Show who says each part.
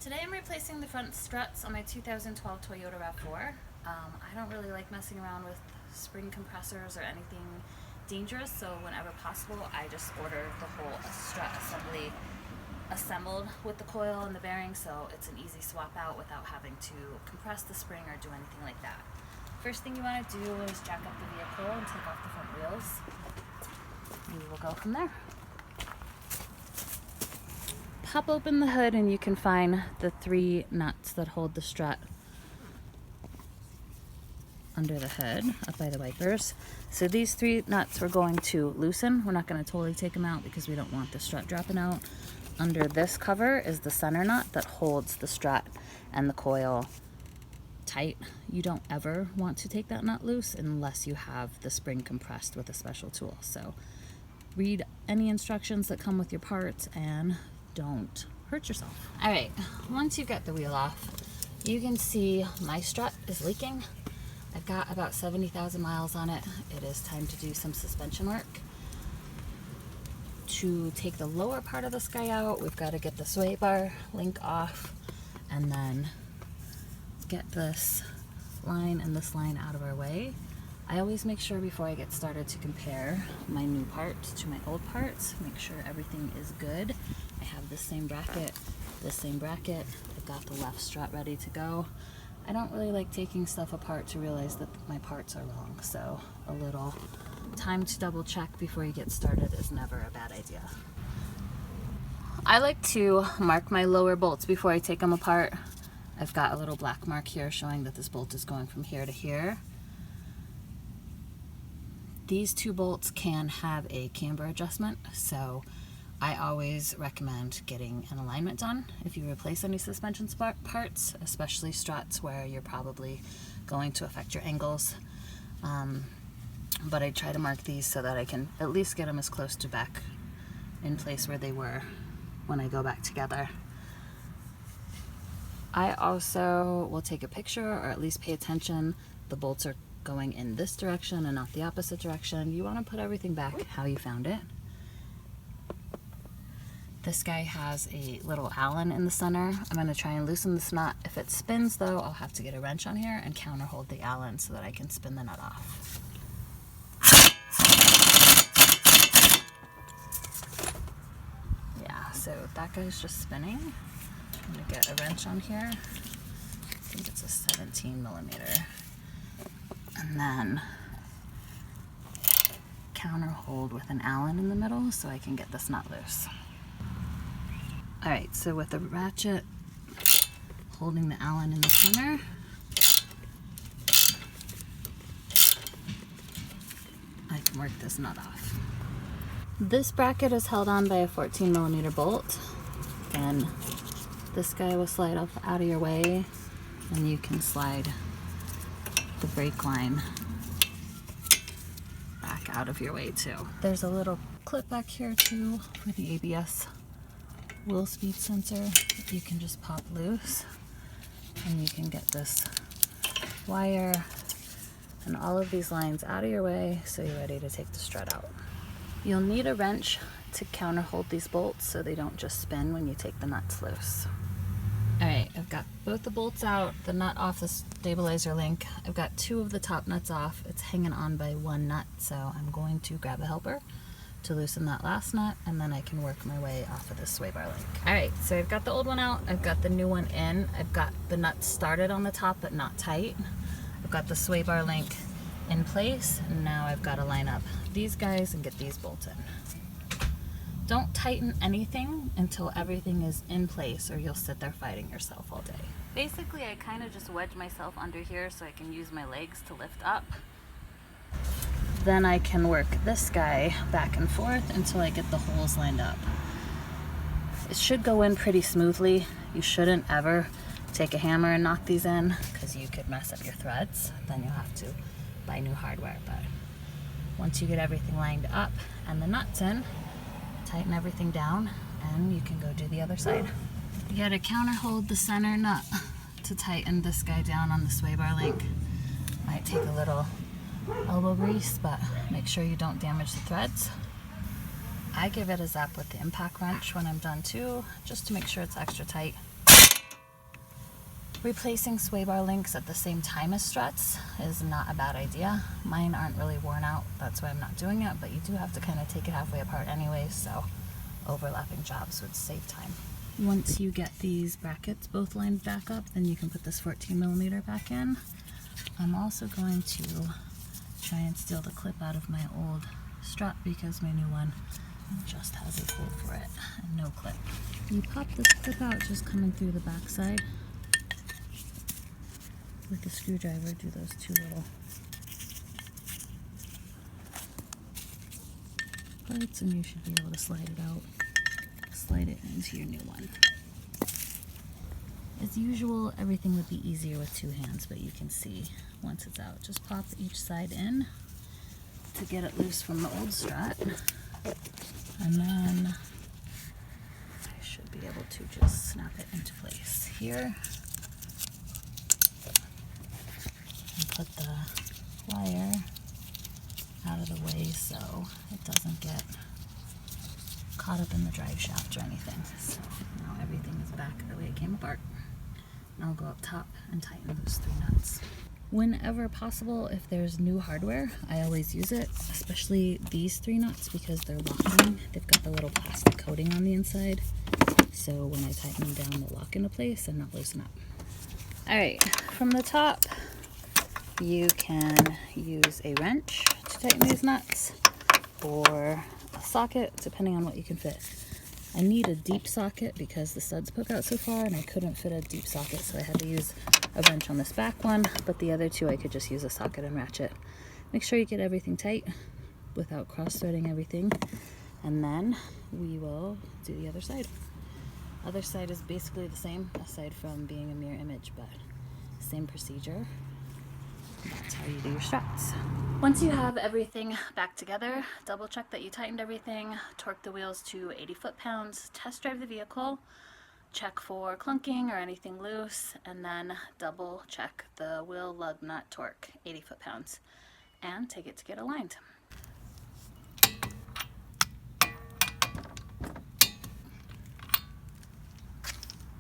Speaker 1: Today I'm replacing the front struts on my 2012 Toyota RAV4. I don't really like messing around with spring compressors or anything dangerous, so whenever possible I just order the whole strut assembly assembled with the coil and the bearing, so it's an easy swap out without having to compress the spring or do anything like that. First thing you want to do is jack up the vehicle and take off the front wheels. We will go from there. Pop open the hood and you can find the 3 nuts that hold the strut under the hood, up by the wipers. So these 3 nuts we're going to loosen. We're not going to totally take them out because we don't want the strut dropping out. Under this cover is the center nut that holds the strut and the coil tight. You don't ever want to take that nut loose unless you have the spring compressed with a special tool. So read any instructions that come with your parts and don't hurt yourself. All right, once you get the wheel off, you can see my strut is leaking. I've got about 70,000 miles on it. It is time to do some suspension work. To take the lower part of this guy out, we've got to get the sway bar link off and then get this line and this line out of our way. I always make sure before I get started to compare my new parts to my old parts, make sure everything is good. I have this same bracket, I've got the left strut ready to go. I don't really like taking stuff apart to realize that my parts are wrong, so a little time to double check before you get started is never a bad idea. I like to mark my lower bolts before I take them apart. I've got a little black mark here showing that this bolt is going from here to here. These 2 bolts can have a camber adjustment, so I always recommend getting an alignment done if you replace any suspension parts, especially struts where you're probably going to affect your angles. But I try to mark these so that I can at least get them as close to back in place where they were when I go back together. I also will take a picture or at least pay attention. The bolts are going in this direction and not the opposite direction. You want to put everything back how you found it. This guy has a little Allen in the center. I'm going to try and loosen this nut. If it spins though, I'll have to get a wrench on here and counter hold the Allen so that I can spin the nut off. Yeah, so that guy's just spinning. I'm going to get a wrench on here. I think it's a 17 millimeter. And then counter hold with an Allen in the middle so I can get this nut loose. Alright, so with the ratchet holding the Allen in the center, I can work this nut off. This bracket is held on by a 14 millimeter bolt, and this guy will slide off out of your way, and you can slide the brake line back out of your way too. There's a little clip back here too for the ABS wheel speed sensor that you can just pop loose, and you can get this wire and all of these lines out of your way so you're ready to take the strut out. You'll need a wrench to counter hold these bolts so they don't just spin when you take the nuts loose. Alright, I've got both the bolts out, the nut off the stabilizer link. I've got 2 of the top nuts off. It's hanging on by 1 nut, so I'm going to grab a helper to loosen that last nut, and then I can work my way off of this sway bar link. Alright, so I've got the old one out, I've got the new one in, I've got the nuts started on the top but not tight. I've got the sway bar link in place, and now I've got to line up these guys and get these bolts in. Don't tighten anything until everything is in place or you'll sit there fighting yourself all day. Basically, I kind of just wedge myself under here so I can use my legs to lift up. Then I can work this guy back and forth until I get the holes lined up. It should go in pretty smoothly. You shouldn't ever take a hammer and knock these in because you could mess up your threads. Then you'll have to buy new hardware. But once you get everything lined up and the nuts in, tighten everything down and you can go do the other side. You gotta counter hold the center nut to tighten this guy down on the sway bar link. Might take a little elbow grease, but make sure you don't damage the threads. I give it a zap with the impact wrench when I'm done too, just to make sure it's extra tight. Replacing sway bar links at the same time as struts is not a bad idea. Mine aren't really worn out, that's why I'm not doing it, but you do have to kind of take it halfway apart anyway, so overlapping jobs would save time. Once you get these brackets both lined back up, then you can put this 14mm back in. I'm also going to try and steal the clip out of my old strut because my new one just has a hole for it and no clip. You pop this clip out just coming through the back side. With the screwdriver, do those two little parts and you should be able to slide it out. Slide it into your new one. As usual, everything would be easier with two hands, but you can see once it's out. Just pop each side in to get it loose from the old strut. And then I should be able to just snap it into place here. And put the wire out of the way so it doesn't get caught up in the drive shaft or anything. So now everything is back the way it came apart. And I'll go up top and tighten those 3 nuts. Whenever possible, if there's new hardware, I always use it, especially these 3 nuts because they're locking. They've got the little plastic coating on the inside, so when I tighten them down, they'll lock into place and not loosen up. Alright, from the top, you can use a wrench to tighten these nuts, or a socket, depending on what you can fit. I need a deep socket because the studs poke out so far and I couldn't fit a deep socket, so I had to use a wrench on this back one, but the other two I could just use a socket and ratchet. Make sure you get everything tight without cross-threading everything, and then we will do the other side. Other side is basically the same, aside from being a mirror image, but same procedure. That's how you do your struts. Once you have everything back together, double check that you tightened everything, torque the wheels to 80 foot-pounds, test drive the vehicle, check for clunking or anything loose, and then double check the wheel lug nut torque, 80 foot-pounds, and take it to get aligned.